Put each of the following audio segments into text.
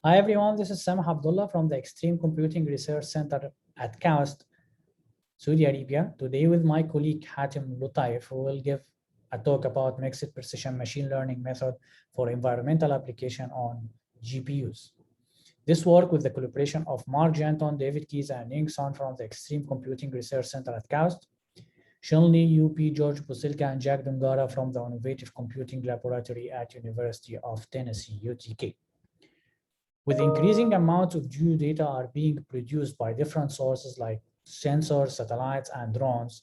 Hi everyone, this is Samah Abdullah from the Extreme Computing Research Center at KAUST, Saudi Arabia. Today with my colleague Hatem Lutaif, who will give a talk about mixed precision machine learning method for environmental application on GPUs. This work with the collaboration of Mark Janton, David Keys, and Ying Son from the Extreme Computing Research Center at KAUST, Shunli, UP, George Busilka, and Jack Dungara from the Innovative Computing Laboratory at University of Tennessee, UTK. With increasing amounts of geodata are being produced by different sources like sensors, satellites, and drones,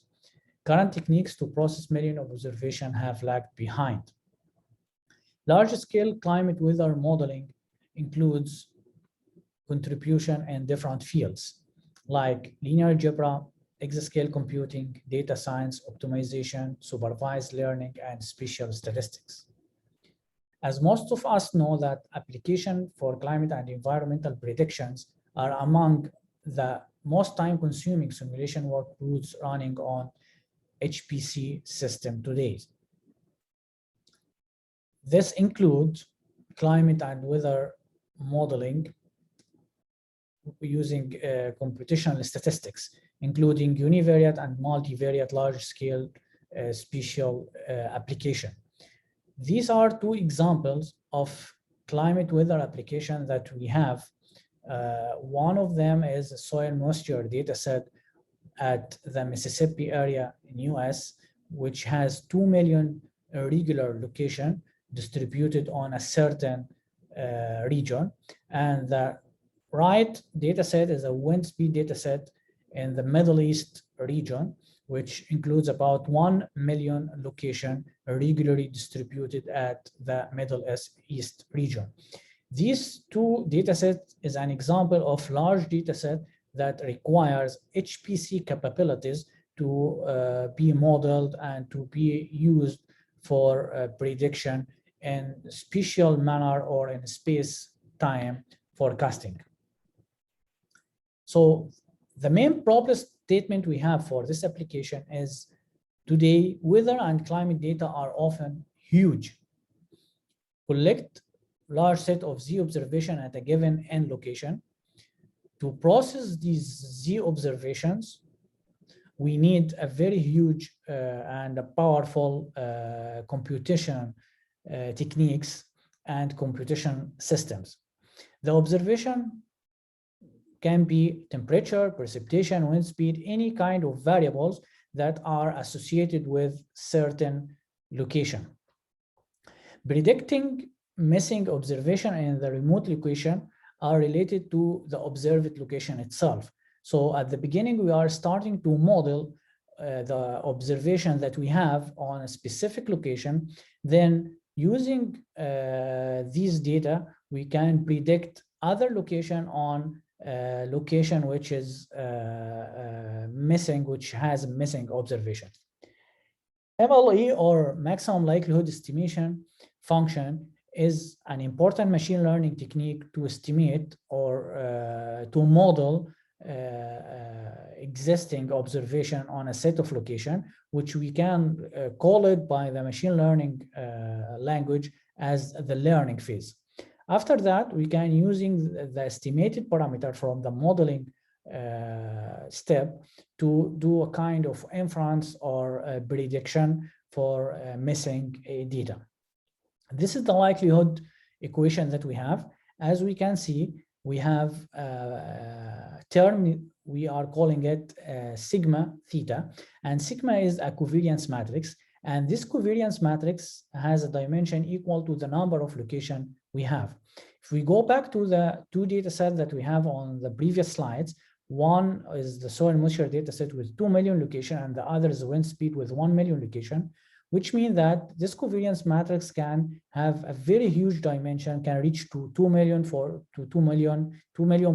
current techniques to process millions of observations have lagged behind. Large-scale climate weather modeling includes contribution in different fields like linear algebra, exascale computing, data science, optimization, supervised learning, and spatial statistics. As most of us know that application for climate and environmental predictions are among the most time-consuming simulation workloads running on HPC system today. This includes climate and weather modeling using computational statistics, including univariate and multivariate large-scale spatial application. These are two examples of climate weather application that we have. One of them is a soil moisture dataset at the Mississippi area in US, which has 2 million regular location distributed on a certain region. And the right dataset is a wind speed dataset in the Middle East region, which includes about 1 million location regularly distributed at the Middle East region. These two datasets is an example of large dataset that requires HPC capabilities to be modeled and to be used for prediction in spatial manner or in space-time forecasting. So the main problem statement we have for this application is today, weather and climate data are often huge. Collect large set of Z observation at a given end location. To process these Z observations, we need a very huge and a powerful computation techniques and computation systems. The observation can be temperature, precipitation, wind speed, any kind of variables that are associated with certain location. Predicting missing observation in the remote location are related to the observed location itself. So at the beginning, we are starting to model the observation that we have on a specific location. Then using these data, we can predict other location on location which is missing, which has missing observation. MLE, or maximum likelihood estimation function, is an important machine learning technique to estimate or to model existing observation on a set of location, which we can call it by the machine learning language as the learning phase. After that, we can, using the estimated parameter from the modeling step, to do a kind of inference or a prediction for missing data. This is the likelihood equation that we have. As we can see, we have a term, we are calling it sigma theta, and sigma is a covariance matrix. And this covariance matrix has a dimension equal to the number of locations we have. If we go back to the two data sets that we have on the previous slides, one is the soil moisture data set with 2 million locations, and the other is the wind speed with 1 million location, which means that this covariance matrix can have a very huge dimension, can reach to 2 million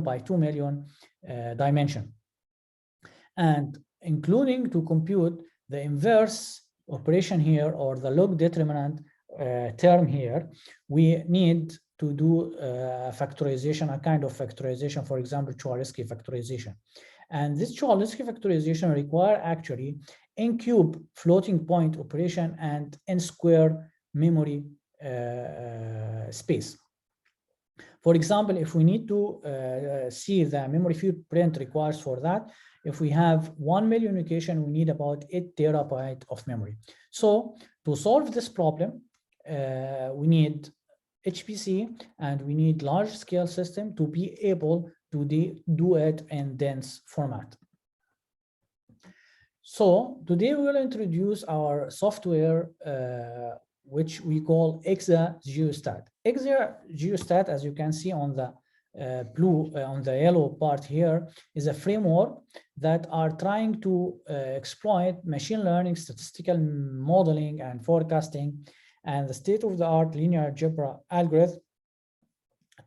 by 2 million dimension. And including to compute the inverse operation here, or the log determinant term here, we need to do factorization, a kind of factorization, for example, Cholesky factorization. And this Cholesky factorization require actually n-cube floating point operation and n-square memory space. For example, if we need to see the memory footprint requires for that, if we have 1 million location, we need about 8 terabyte of memory. So to solve this problem, we need HPC and we need large scale system to be able to do it in dense format. So today we will introduce our software which we call ExaGeostat. ExaGeostat, as you can see on the on the yellow part here, is a framework that are trying to exploit machine learning, statistical modeling and forecasting, and the state-of-the-art linear algebra algorithm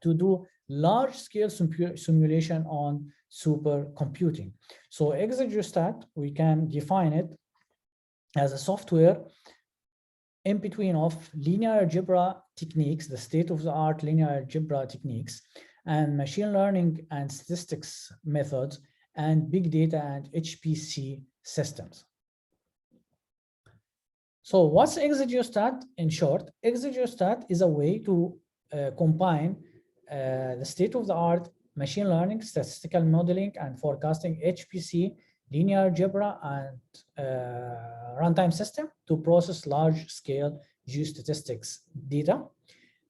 to do large-scale simulation on supercomputing. So ExaGeostat, we can define it as a software in between of linear algebra techniques, the state-of-the-art linear algebra techniques, and machine learning and statistics methods, and big data and HPC systems. So what's ExaGeostat in short? ExaGeostat is a way to combine the state-of-the-art machine learning, statistical modeling, and forecasting, HPC, linear algebra, and runtime system to process large-scale geostatistics data.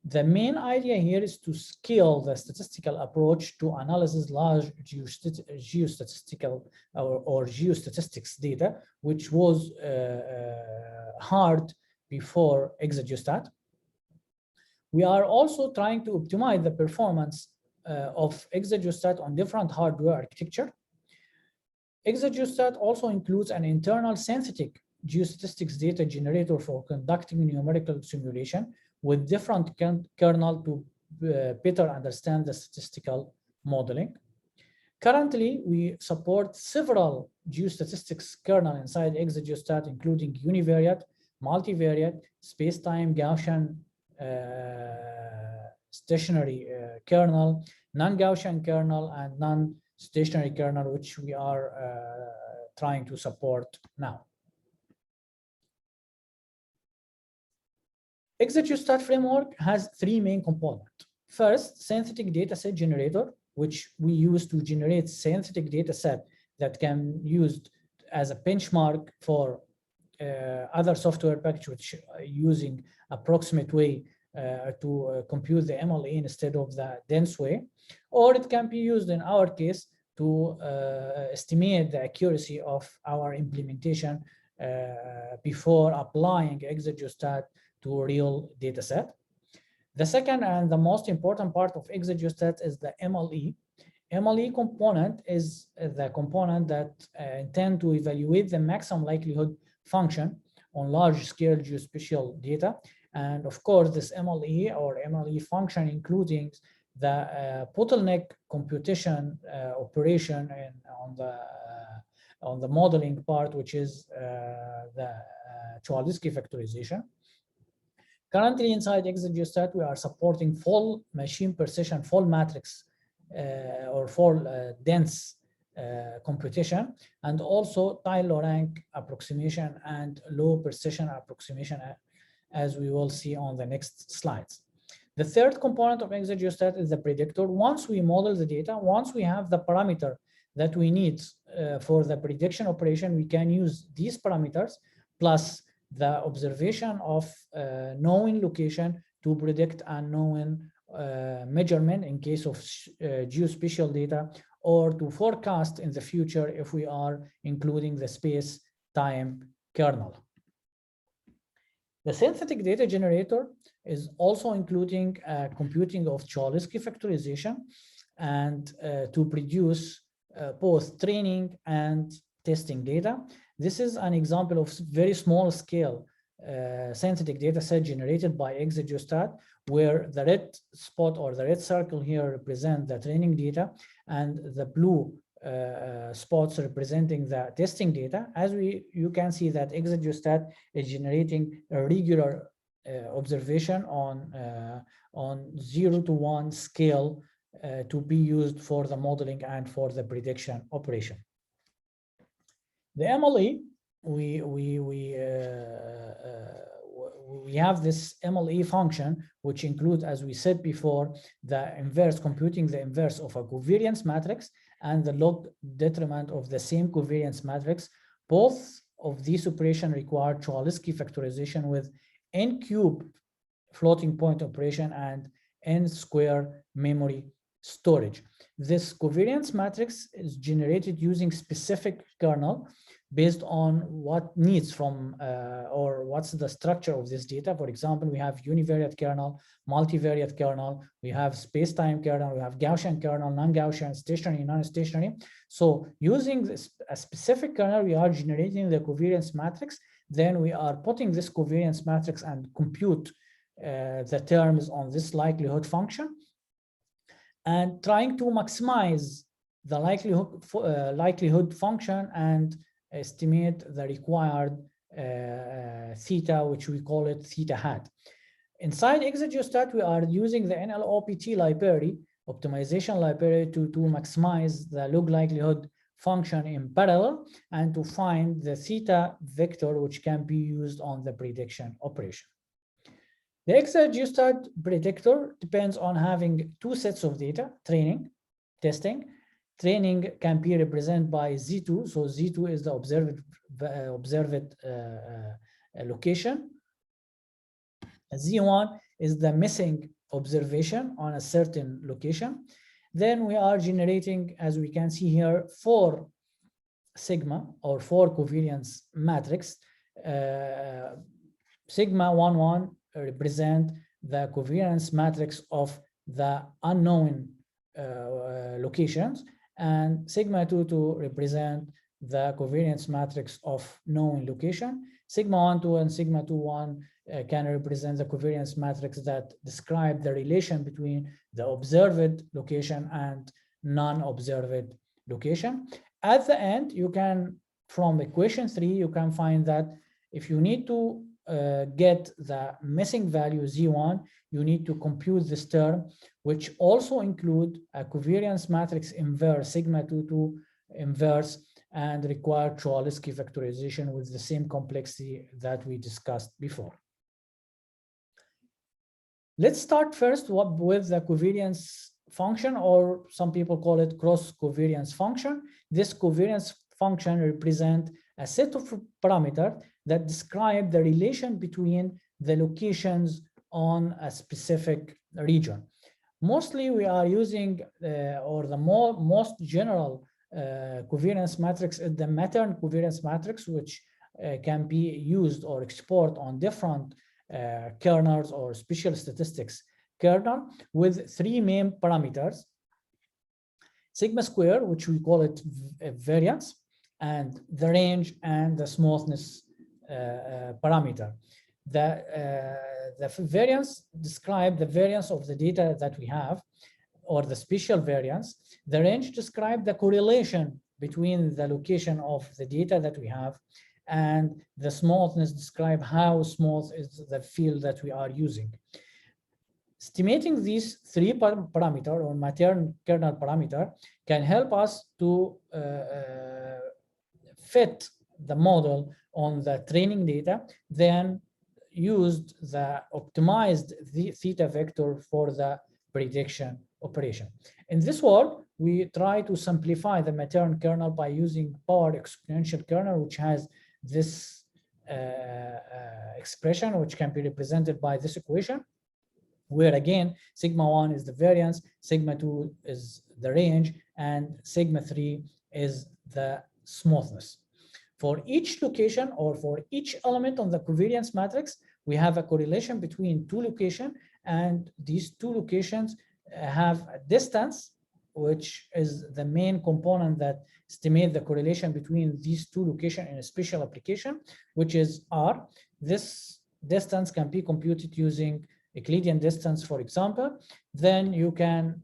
The main idea here is to scale the statistical approach to analysis large geostatistical or geostatistics data, which was hard before ExaGeostat. We are also trying to optimize the performance of ExaGeostat on different hardware architecture. ExaGeostat also includes an internal synthetic geostatistics data generator for conducting numerical simulation with different kernel to better understand the statistical modeling. Currently, we support several geostatistics kernel inside ExaGeostat, including univariate, multivariate, space-time Gaussian stationary kernel, non-Gaussian kernel, and non-stationary kernel, which we are trying to support now. ExaGeostat framework has three main components. First, synthetic dataset generator, which we use to generate synthetic dataset that can be used as a benchmark for other software package, which using approximate way to compute the MLE instead of the dense way, or it can be used in our case to estimate the accuracy of our implementation before applying ExaGeostat to a real data set. The second and the most important part of ExaGeostat is the MLE. MLE component is the component that intend to evaluate the maximum likelihood function on large-scale geospatial data. And of course, this MLE or MLE function including the bottleneck computation operation on the modeling part, which is the Chwalewski factorization. Currently inside ExaGeostat, we are supporting full machine precision, full matrix or full dense computation, and also tile rank approximation and low precision approximation, as we will see on the next slides. The third component of ExaGeostat is the predictor. Once we model the data, once we have the parameter that we need for the prediction operation, we can use these parameters plus the observation of known location to predict unknown measurement in case of geospatial data, or to forecast in the future if we are including the space-time kernel. The synthetic data generator is also including computing of Chwalewski factorization and to produce both training and testing data. This is an example of very small scale synthetic data set generated by ExaGeostat, where the red spot or the red circle here represent the training data and the blue spots representing the testing data. As you can see that ExaGeostat is generating a regular observation on 0 to 1 scale to be used for the modeling and for the prediction operation. The MLE, we have this MLE function, which includes, as we said before, the inverse, computing the inverse of a covariance matrix and the log determinant of the same covariance matrix. Both of these operations require Cholesky factorization with n cube floating point operation and n square memory storage. This covariance matrix is generated using specific kernel based on what needs from or what's the structure of this data. For example, we have univariate kernel, multivariate kernel, we have space-time kernel, we have Gaussian kernel, non-Gaussian, stationary, non-stationary. So using this, a specific kernel, we are generating the covariance matrix. Then we are putting this covariance matrix and compute the terms on this likelihood function and trying to maximize the likelihood function and estimate the required theta, which we call it theta hat. Inside ExaGeoStat, we are using the NLOPT library, optimization library, to maximize the log likelihood function in parallel and to find the theta vector, which can be used on the prediction operation. The ExaGeoStat predictor depends on having two sets of data, training, testing. Training can be represented by Z2. So Z2 is the observed location. Z1 is the missing observation on a certain location. Then we are generating, as we can see here, 4 sigma or 4 covariance matrix. Sigma 11 represent the covariance matrix of the unknown locations, and sigma 22 represent the covariance matrix of known location. Sigma 12 and sigma 21 can represent the covariance matrix that describe the relation between the observed location and non-observed location. At the end, you can, from equation 3, you can find that if you need to get the missing value Z1, you need to compute this term, which also include a covariance matrix inverse, sigma 22 inverse, and require Cholesky factorization with the same complexity that we discussed before. Let's start first with the covariance function, or some people call it cross covariance function. This covariance function represents a set of parameters that describe the relation between the locations on a specific region. Mostly we are using, or the most general covariance matrix is the Mattern covariance matrix, which can be used or export on different kernels or special statistics kernel with 3 main parameters: sigma square, which we call it variance, and the range and the smoothness parameter. The variance describe the variance of the data that we have, or the spatial variance. The range describe the correlation between the location of the data that we have, and the smoothness describe how smooth is the field that we are using. Estimating these 3 parameters, or Mattern kernel parameter, can help us to fit the model on the training data, then used the optimized theta vector for the prediction operation. In this work, we try to simplify the Mattern kernel by using power exponential kernel, which has this expression, which can be represented by this equation, where again, sigma 1 is the variance, sigma 2 is the range, and sigma 3 is the smoothness. For each location, or for each element on the covariance matrix, we have a correlation between 2 locations, and these 2 locations have a distance, which is the main component that estimate the correlation between these 2 locations in a special application, which is R. This distance can be computed using Euclidean distance, for example. Then you can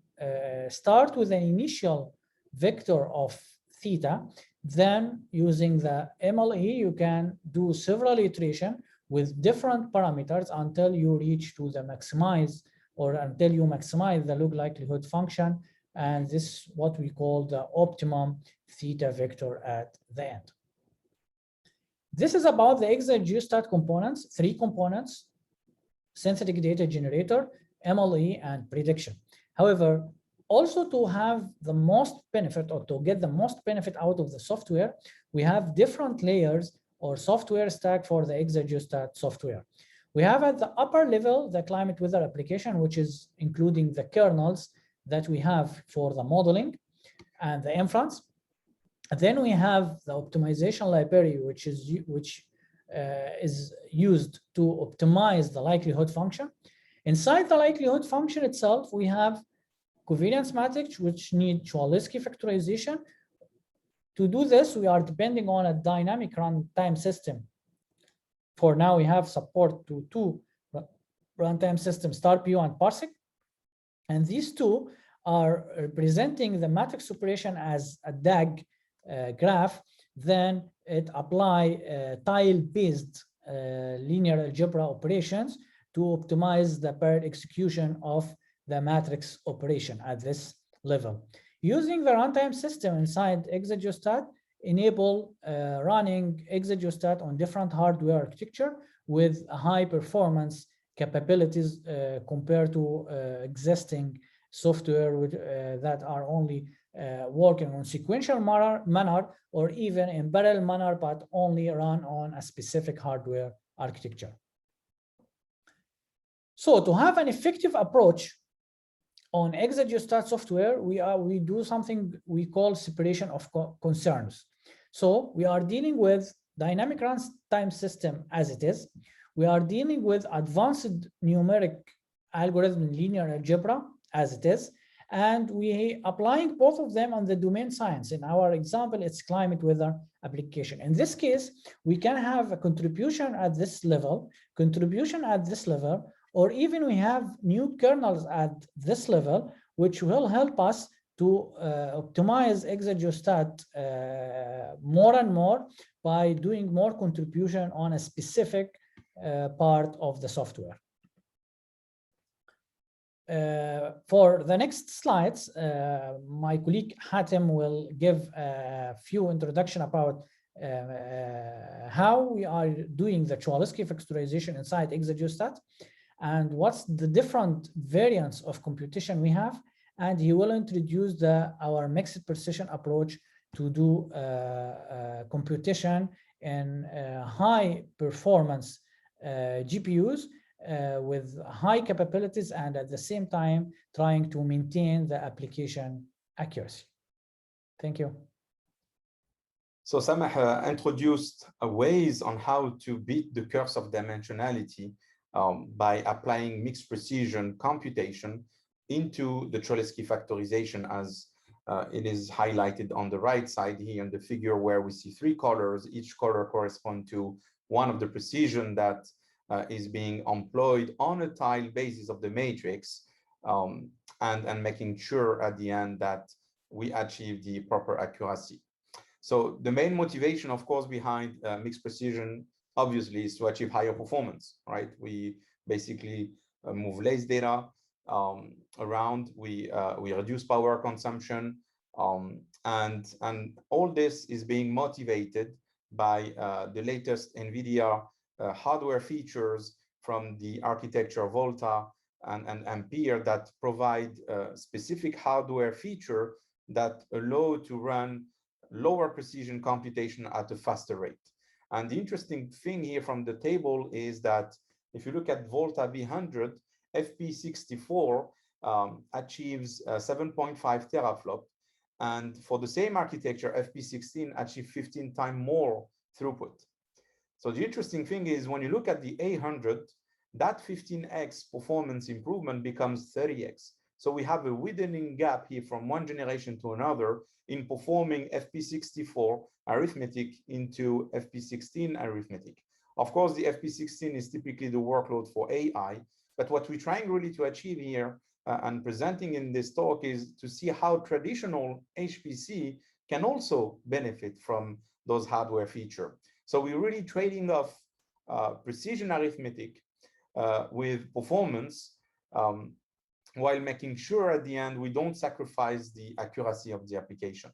start with an initial vector of theta. Then using the MLE, you can do several iterations with different parameters until you reach to the maximize, or until you maximize the log likelihood function. And this is what we call the optimum theta vector at the end. This is about the ExaGeostat components, 3 components: synthetic data generator, MLE, and prediction. However, also to have the most benefit, or to get the most benefit out of the software, we have different layers or software stack for the ExaGeostat software. We have at the upper level the climate weather application, which is including the kernels that we have for the modeling and the inference. And then we have the optimization library, which is used to optimize the likelihood function. Inside the likelihood function itself, we have covariance matrix, which need Chwalewski factorization. To do this, we are depending on a dynamic runtime system. For now, we have support to 2 runtime systems, StarPu and Parsec. And these 2 are representing the matrix operation as a DAG graph. Then it apply tile-based linear algebra operations to optimize the paired execution of the matrix operation at this level. Using the runtime system inside ExaGeostat enable running ExaGeostat on different hardware architecture with high performance capabilities compared to existing software that are only working on sequential manner or even in parallel manner, but only run on a specific hardware architecture. So to have an effective approach on ExaGeostat software, we do something we call separation of concerns. So we are dealing with dynamic runtime system as it is. We are dealing with advanced numeric algorithm linear algebra as it is. And we applying both of them on the domain science. In our example, it's climate weather application. In this case, we can have a contribution at this level, or even we have new kernels at this level, which will help us to optimize ExaGeostat more and more by doing more contribution on a specific part of the software. For the next slides, my colleague Hatem will give a few introduction about how we are doing the Chwalewski factorization inside ExaGeostat and what's the different variants of computation we have. And he will introduce our mixed precision approach to do computation in high performance GPUs with high capabilities and at the same time trying to maintain the application accuracy. Thank you. So Samah introduced ways on how to beat the curse of dimensionality by applying mixed precision computation into the Chwalewski factorization, as it is highlighted on the right side here in the figure, where we see 3 colors. Each color corresponds to one of the precision that is being employed on a tile basis of the matrix, and making sure at the end that we achieve the proper accuracy. So the main motivation, of course, behind mixed precision, obviously, is to achieve higher performance, right? We basically move less data around, we reduce power consumption, and all this is being motivated by the latest NVIDIA hardware features from the architecture Volta and Ampere that provide specific hardware feature that allow to run lower precision computation at a faster rate. And the interesting thing here from the table is that if you look at Volta V100, FP64 achieves 7.5 teraflop, and for the same architecture, FP16 achieves 15 times more throughput. So the interesting thing is when you look at the A100, that 15x performance improvement becomes 30x. So we have a widening gap here from one generation to another in performing FP64 arithmetic into FP16 arithmetic. Of course, the FP16 is typically the workload for AI, but what we're trying really to achieve here and presenting in this talk is to see how traditional HPC can also benefit from those hardware features. So we're really trading off precision arithmetic with performance, while making sure at the end we don't sacrifice the accuracy of the application.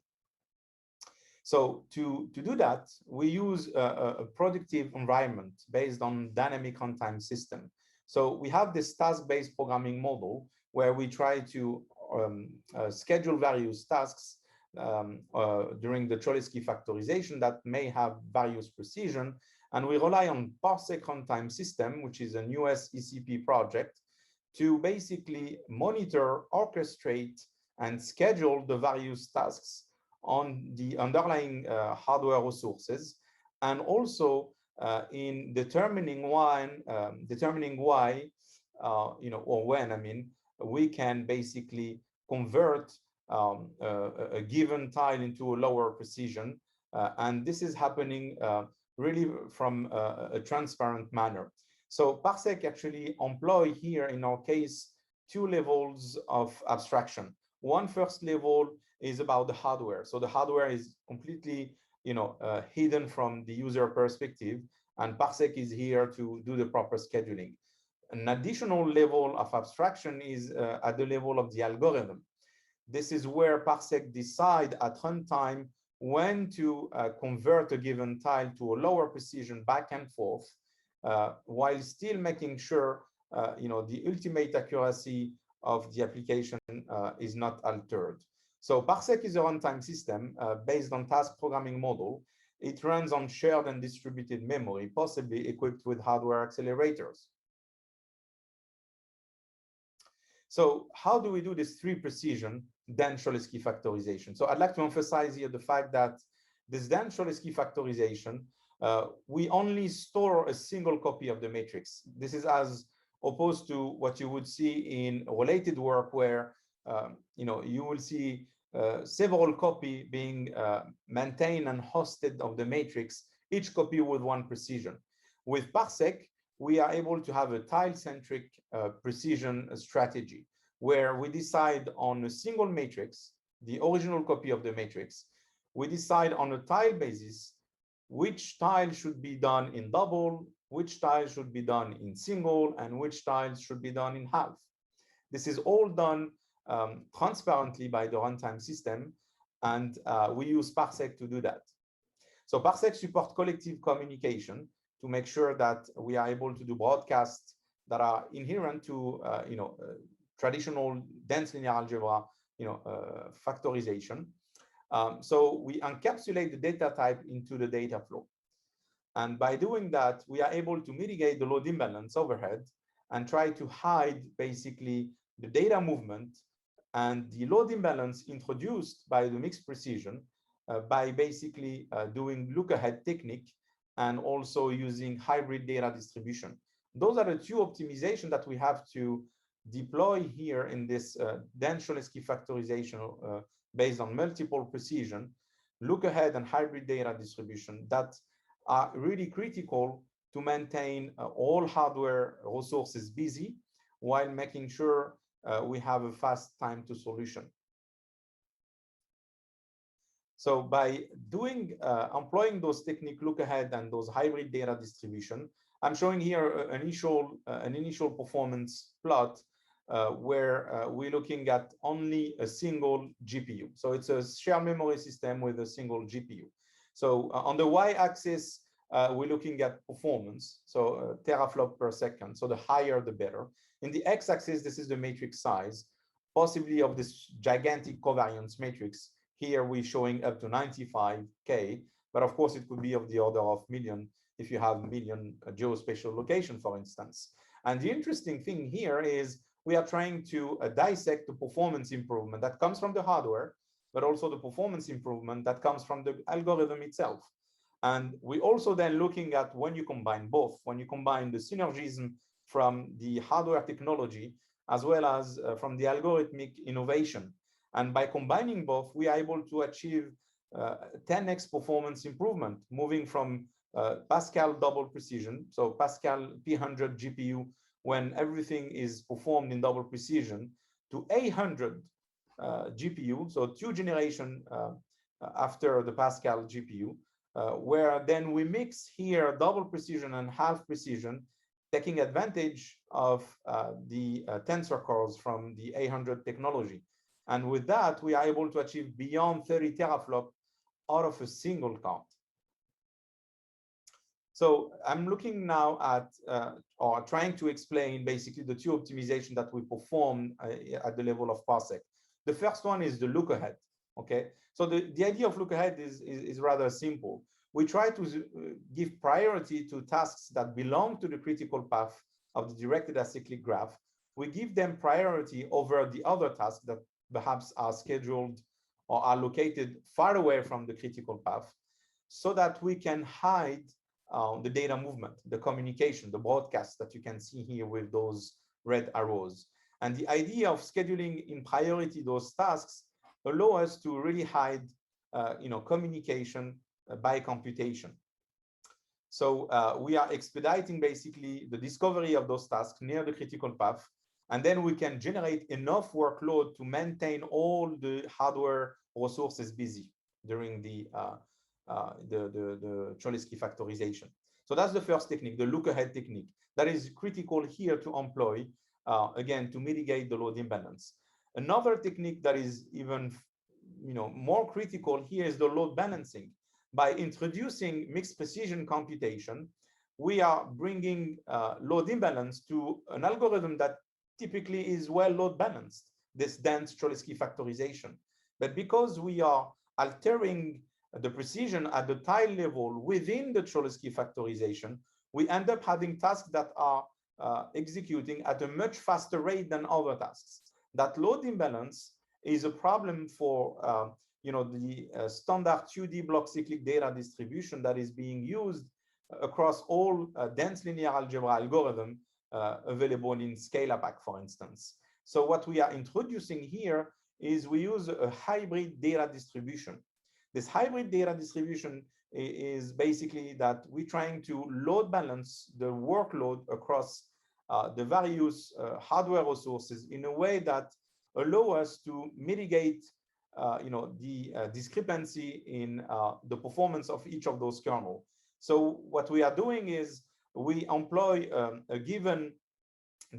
So to do that, we use a productive environment based on dynamic runtime system. So we have this task-based programming model where we try to schedule various tasks during the Cholesky factorization that may have various precision. And we rely on Parsec runtime system, which is a US ECP project, to basically monitor, orchestrate, and schedule the various tasks on the underlying hardware resources, and also in determining why, or when, I mean, we can basically convert a given tile into a lower precision. And this is happening really from a transparent manner. So Parsec actually employ here, in our case, two levels of abstraction. One first level is about the hardware. So the hardware is completely hidden from the user perspective, and Parsec is here to do the proper scheduling. An additional level of abstraction is at the level of the algorithm. This is where Parsec decide at runtime when to convert a given tile to a lower precision back and forth, while still making sure the ultimate accuracy of the application is not altered. So Parsec is a runtime system based on task programming model. It runs on shared and distributed memory, possibly equipped with hardware accelerators. So how do we do this 3 precision Dan Cholesky factorization? So I'd like to emphasize here the fact that this Dan Cholesky factorization, we only store a single copy of the matrix. This is as opposed to what you would see in related work where you will see several copies being maintained and hosted of the matrix, each copy with 1 precision. With Parsec, we are able to have a tile-centric precision strategy where we decide on a single matrix, the original copy of the matrix. We decide on a tile basis which tile should be done in double, which tile should be done in single, and which tiles should be done in half. This is all done transparently by the runtime system, and we use Parsec to do that. So Parsec supports collective communication to make sure that we are able to do broadcasts that are inherent to traditional dense linear algebra factorization. So we encapsulate the data type into the data flow. And by doing that, we are able to mitigate the load imbalance overhead and try to hide basically the data movement and the load imbalance introduced by the mixed precision by basically doing look-ahead technique and also using hybrid data distribution. Those are the 2 optimizations that we have to deploy here in this Dan Cholesky factorization based on multiple precision, look-ahead and hybrid data distribution that are really critical to maintain all hardware resources busy while making sure we have a fast time to solution. So by doing, employing those technique look ahead and those hybrid data distribution, I'm showing here an initial performance plot where we're looking at only a single GPU. So it's a shared memory system with a single GPU. So on the y-axis, we're looking at performance, so teraflop per second. So the higher, the better. In the x-axis, this is the matrix size, possibly of this gigantic covariance matrix. Here we're showing up to 95K, but of course it could be of the order of million if you have million geospatial location, for instance. And the interesting thing here is we are trying to dissect the performance improvement that comes from the hardware, but also the performance improvement that comes from the algorithm itself. And we also then looking at when you combine both, when you combine the synergism from the hardware technology as well as from the algorithmic innovation. And by combining both, we are able to achieve 10x performance improvement, moving from Pascal double precision, so Pascal P100 GPU, when everything is performed in double precision, to 800 GPU, so 2 generations after the Pascal GPU, where then we mix here double precision and half precision, taking advantage of the tensor cores from the 800 technology. And with that, we are able to achieve beyond 30 teraflop out of a single count. So I'm looking now at, or trying to explain basically the two optimization that we perform at the level of Parsec. The first one is the look ahead, okay? So the idea of look ahead is rather simple. We try to give priority to tasks that belong to the critical path of the directed acyclic graph. We give them priority over the other tasks that perhaps are scheduled or are located far away from the critical path, so that we can hide the data movement, the communication, the broadcast that you can see here with those red arrows. And the idea of scheduling in priority those tasks allow us to really hide communication by computation. So we are expediting basically the discovery of those tasks near the critical path, and then we can generate enough workload to maintain all the hardware resources busy during the Cholesky factorization. So that's the first technique, the look ahead technique. That is critical here to employ, again, to mitigate the load imbalance. Another technique that is even more critical here is the load balancing. By introducing mixed precision computation, we are bringing load imbalance to an algorithm that typically is well load balanced, this dense Cholesky factorization. But because we are altering the precision at the tile level within the Cholesky factorization, we end up having tasks that are executing at a much faster rate than other tasks. That load imbalance is a problem for the standard 2D block cyclic data distribution that is being used across all dense linear algebra algorithm available in Scalapack, for instance. So what we are introducing here is we use a hybrid data distribution. This hybrid data distribution is basically that we're trying to load balance the workload across the various hardware resources in a way that allow us to mitigate the discrepancy in the performance of each of those kernels. So what we are doing is we employ a given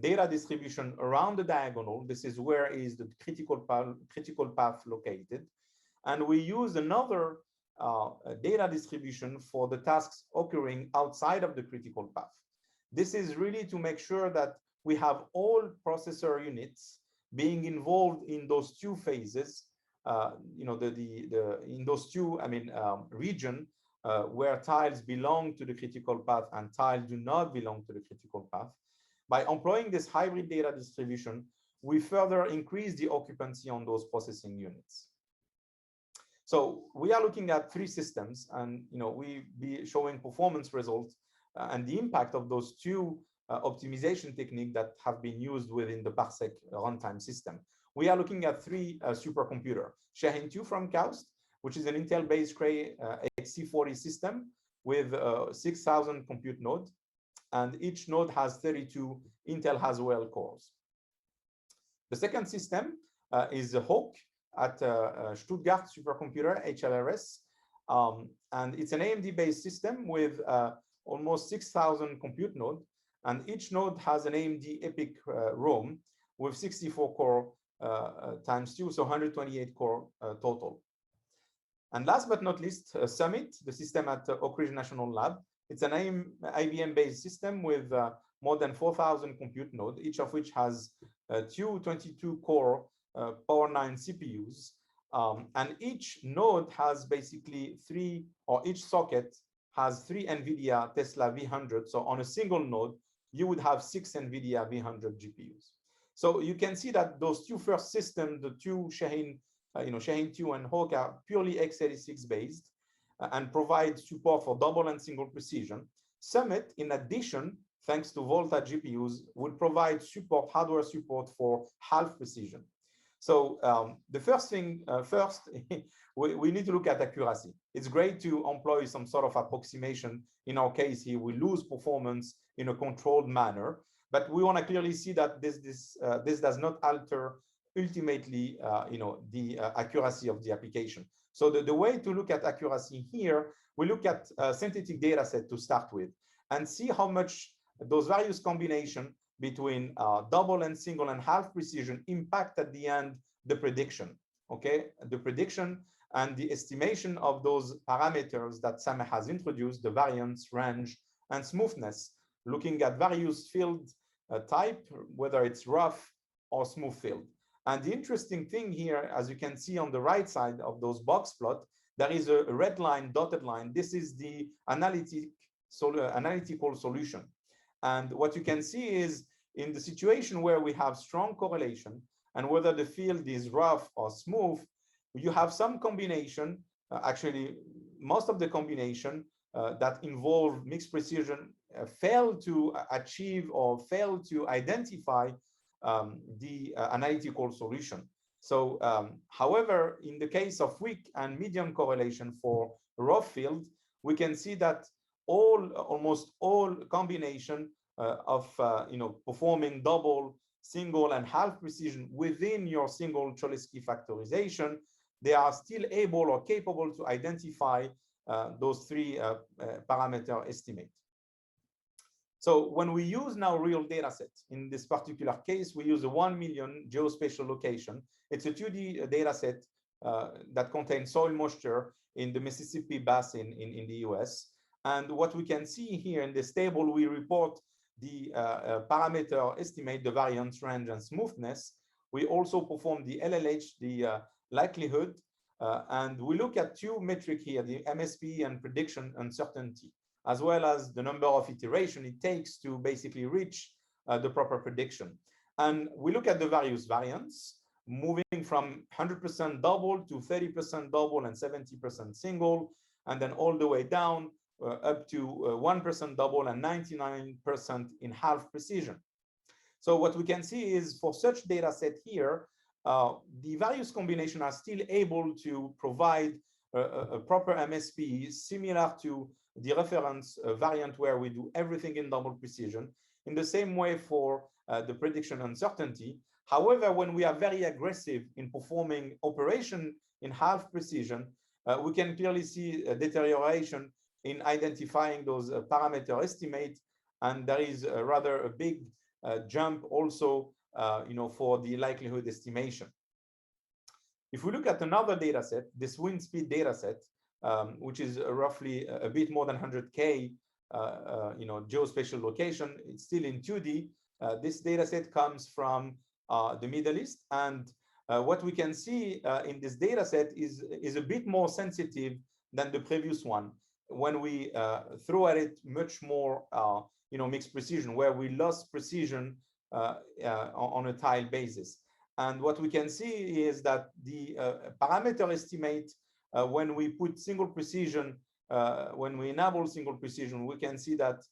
data distribution around the diagonal. This is where is the critical path located. And we use another data distribution for the tasks occurring outside of the critical path. This is really to make sure that we have all processor units being involved in those two phases, in those two, region where tiles belong to the critical path and tiles do not belong to the critical path. By employing this hybrid data distribution, we further increase the occupancy on those processing units. So we are looking at three systems, and we be showing performance results and the impact of those two optimization techniques that have been used within the Parsec runtime system. We are looking at three supercomputers: Shaheen 2 from KAUST, which is an Intel-based Cray XC40 system with 6,000 compute nodes, and each node has 32 Intel Haswell cores. The second system is the HAWK at Stuttgart Supercomputer, HLRS, and it's an AMD-based system with almost 6,000 compute nodes, and each node has an AMD EPYC ROM with 64 core times 2, so 128 core total. And last but not least, Summit, the system at Oak Ridge National Lab. It's an IBM-based system with more than 4,000 compute nodes, each of which has two 22-core Power9 CPUs. And each node has basically each socket has 3 NVIDIA Tesla V100. So on a single node, you would have 6 NVIDIA V100 GPUs. So you can see that those two first systems, the two Shaheen 2 and HAWK, are purely x86 based and provide support for double and single precision. Summit, in addition, thanks to Volta GPUs, will provide hardware support for half precision. So the first thing, we need to look at accuracy. It's great to employ some sort of approximation. In our case here, we lose performance in a controlled manner, but we want to clearly see that this does not alter ultimately the accuracy of the application. So the way to look at accuracy here, we look at a synthetic data set to start with and see how much those various combinations between double and single and half precision impact at the end the prediction. okay, the prediction and the estimation of those parameters that Sameh has introduced, the variance, range, and smoothness, looking at various field type, whether it's rough or smooth field. And the interesting thing here, as you can see on the right side of those box plot, there is a red line, dotted line. This is the analytical solution. And what you can see is in the situation where we have strong correlation and whether the field is rough or smooth, you have some combination, actually most of the combination that involve mixed precision fail to achieve or fail to identify the analytical solution. So, however, in the case of weak and medium correlation for rough field, we can see that almost all combination of performing double, single, and half precision within your single Cholesky factorization, they are still able or capable to identify those three parameter estimate. So when we use now real data set, in this particular case, we use a 1 million geospatial location. It's a 2D data set that contains soil moisture in the Mississippi Basin in the US. And what we can see here in this table, we report the parameter estimate, the variance, range, and smoothness. We also perform the LLH, the likelihood, and we look at two metrics here, the MSP and prediction uncertainty, as well as the number of iteration it takes to basically reach the proper prediction. And we look at the various variants, moving from 100% double to 30% double and 70% single, and then all the way down up to 1% double and 99% in half precision. So what we can see is for such data set here, the various combinations are still able to provide a proper MSP similar to the reference variant where we do everything in double precision, in the same way for the prediction uncertainty. However, when we are very aggressive in performing operation in half precision, we can clearly see a deterioration in identifying those parameter estimate, and there is rather a big jump also for the likelihood estimation. If we look at another data set, this wind speed data set, which is roughly a bit more than 100K geospatial location, it's still in 2D. This data set comes from the Middle East, and what we can see in this data set is a bit more sensitive than the previous one, when we throw at it much more mixed precision, where we lost precision on a tile basis. And what we can see is that the parameter estimate, when we put single precision, when we enable single precision, we can see that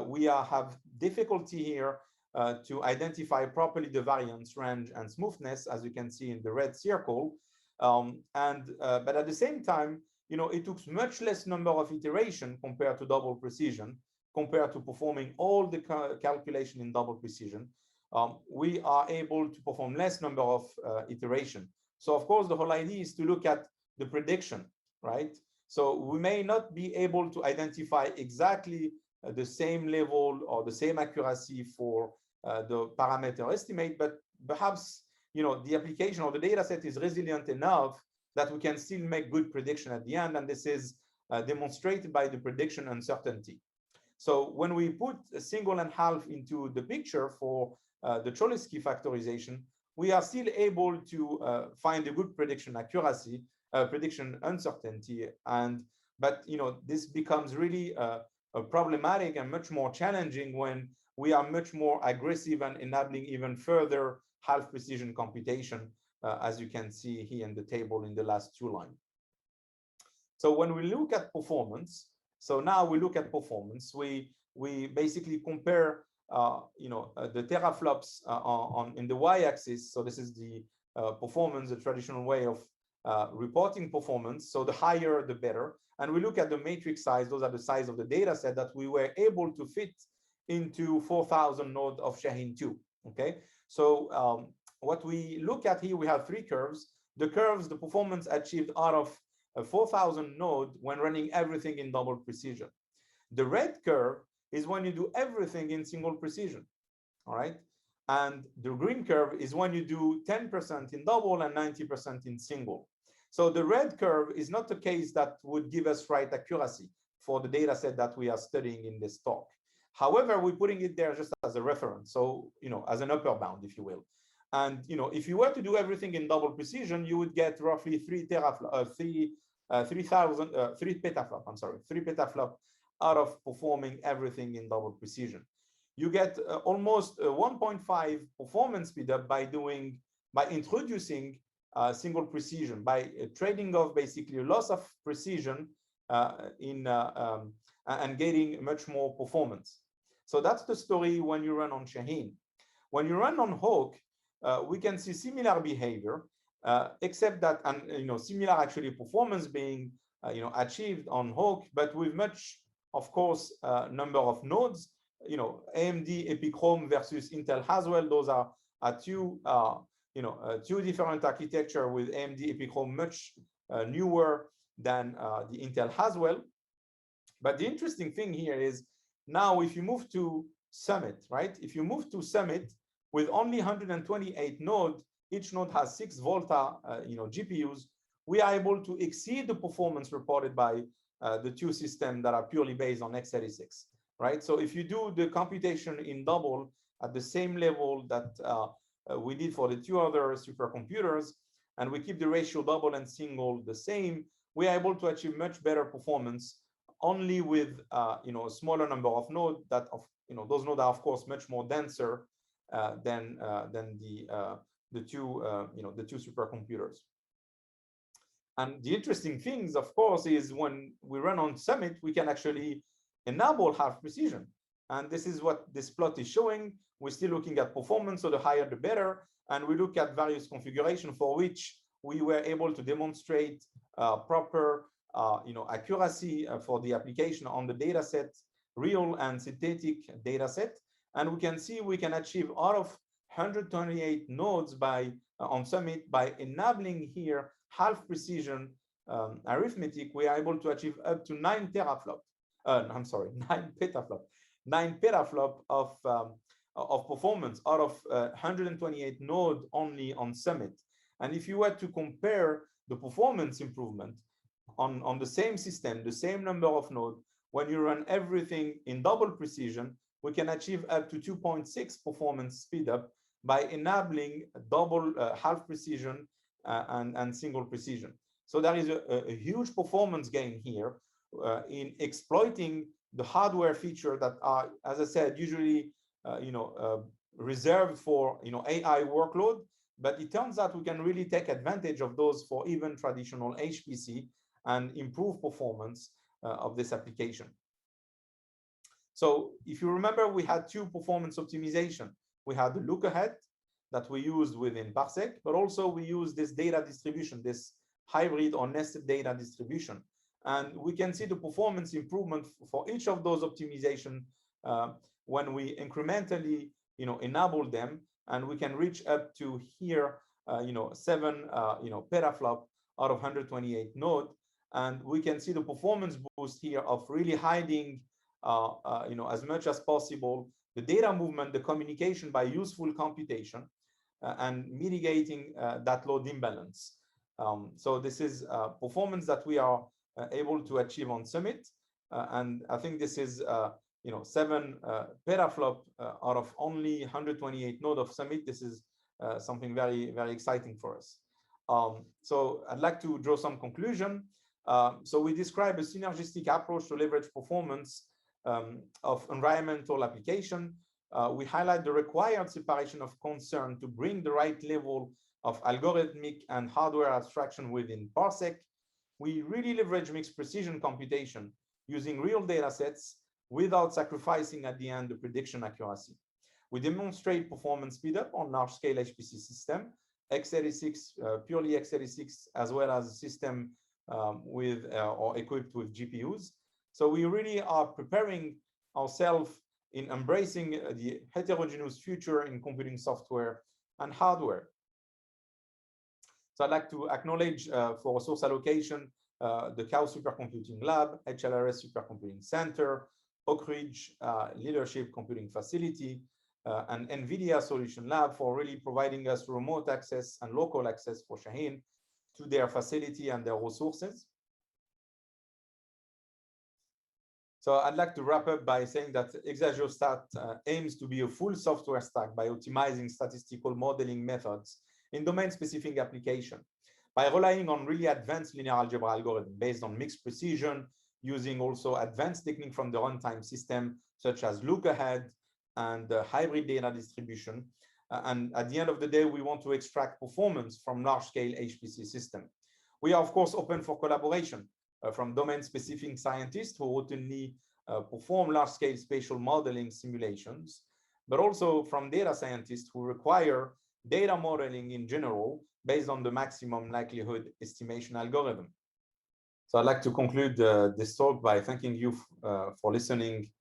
we have difficulty here to identify properly the variance, range, and smoothness, as you can see in the red circle. But at the same time, it took much less number of iteration compared to double precision, compared to performing all the calculation in double precision. We are able to perform less number of iteration. So of course, the whole idea is to look at the prediction, right? So we may not be able to identify exactly the same level or the same accuracy for the parameter estimate, but perhaps the application or the data set is resilient enough that we can still make good prediction at the end, and this is demonstrated by the prediction uncertainty. So when we put a single and half into the picture for the Cholesky factorization, we are still able to find a good prediction accuracy, prediction uncertainty, but this becomes really problematic and much more challenging when we are much more aggressive and enabling even further half precision computation, as you can see here in the table in the last two lines. So when we look at performance, so now we look at performance, we basically compare the teraflops in the y-axis. So this is the performance, the traditional way of reporting performance. So the higher, the better. And we look at the matrix size. Those are the size of the data set that we were able to fit into 4,000 nodes of Shaheen 2. Okay. So what we look at here, we have three curves. The curves, the performance achieved out of 4,000 node when running everything in double precision. The red curve is when you do everything in single precision. All right. And the green curve is when you do 10% in double and 90% in single. So the red curve is not the case that would give us right accuracy for the data set that we are studying in this talk. However, we're putting it there just as a reference. So, as an upper bound, if you will. And, if you were to do everything in double precision, you would get roughly 3 petaflop out of performing everything in double precision. You get almost 1.5 performance speed up by introducing single precision, by trading off basically a loss of precision and getting much more performance. So that's the story when you run on Shaheen. When you run on Hawk, we can see similar behavior, except that, and similar actually performance being achieved on Hawk, but with much, of course, number of nodes. AMD Epichrome versus Intel Haswell. Those are two different architecture, with AMD Epichrome much newer than the Intel Haswell. But the interesting thing here is now if you move to Summit, right? If you move to Summit with only 128 nodes, each node has 6 Volta GPUs, we are able to exceed the performance reported by the two systems that are purely based on x86, right? So if you do the computation in double at the same level that we did for the two other supercomputers, and we keep the ratio double and single the same, we are able to achieve much better performance only with a smaller number of nodes. Those nodes are of course much more denser than the two supercomputers. And the interesting things, of course, is when we run on Summit, we can actually enable half precision. And this is what this plot is showing. We're still looking at performance, so the higher the better. And we look at various configurations for which we were able to demonstrate proper accuracy for the application on the data set, real and synthetic data set. And we can see we can achieve out of 128 nodes on Summit by enabling here half precision arithmetic. We are able to achieve up to 9 petaflop of performance out of 128 nodes only on Summit. And if you were to compare the performance improvement on the same system, the same number of nodes, when you run everything in double precision, we can achieve up to 2.6 performance speed up by enabling double half precision and single precision. So there is a huge performance gain here in exploiting the hardware feature that are, as I said, usually reserved for AI workload. But it turns out we can really take advantage of those for even traditional HPC and improve performance of this application. So if you remember, we had two performance optimization. We had the look ahead that we used within Parsec, but also we use this data distribution, this hybrid or nested data distribution. And we can see the performance improvement for each of those optimization when we incrementally enable them, and we can reach up to here 7 petaflop out of 128 node. And we can see the performance boost here of really hiding as much as possible the data movement, the communication by useful computation, and mitigating that load imbalance. So this is performance that we are able to achieve on Summit, and I think this is 7 petaflop out of only 128 node of Summit. This is something very, very exciting for us. So I'd like to draw some conclusion. So we describe a synergistic approach to leverage performance of environmental application. We highlight the required separation of concern to bring the right level of algorithmic and hardware abstraction within Parsec. We really leverage mixed precision computation using real data sets without sacrificing at the end the prediction accuracy. We demonstrate performance speed up on large scale HPC system, x86, purely x86, as well as a system with or equipped with GPUs. So we really are preparing ourselves in embracing the heterogeneous future in computing software and hardware. So I'd like to acknowledge for resource allocation, the Chaos Supercomputing Lab, HLRS Supercomputing Center, Oak Ridge Leadership Computing Facility, an NVIDIA Solution Lab for really providing us remote access and local access for Shaheen to their facility and their resources. So I'd like to wrap up by saying that Exageostat aims to be a full software stack by optimizing statistical modeling methods in domain-specific application, by relying on really advanced linear algebra algorithms based on mixed precision, using also advanced technique from the runtime system, such as look-ahead and hybrid data distribution. And at the end of the day, we want to extract performance from large-scale HPC system. We are, of course, open for collaboration from domain-specific scientists who routinely perform large-scale spatial modeling simulations, but also from data scientists who require data modeling in general based on the maximum likelihood estimation algorithm. So I'd like to conclude this talk by thanking you for listening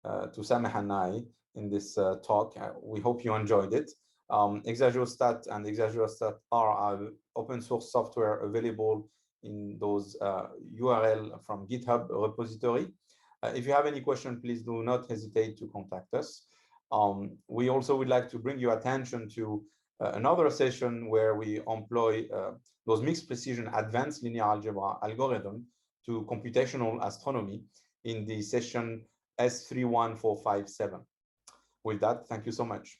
to Sameh and I in this talk. We hope you enjoyed it. Exageostat and Exageostat are open source software available in those URL from GitHub repository. If you have any question, please do not hesitate to contact us. We also would like to bring your attention to another session where we employ those mixed precision advanced linear algebra algorithm to computational astronomy in the session S31457. With that, thank you so much.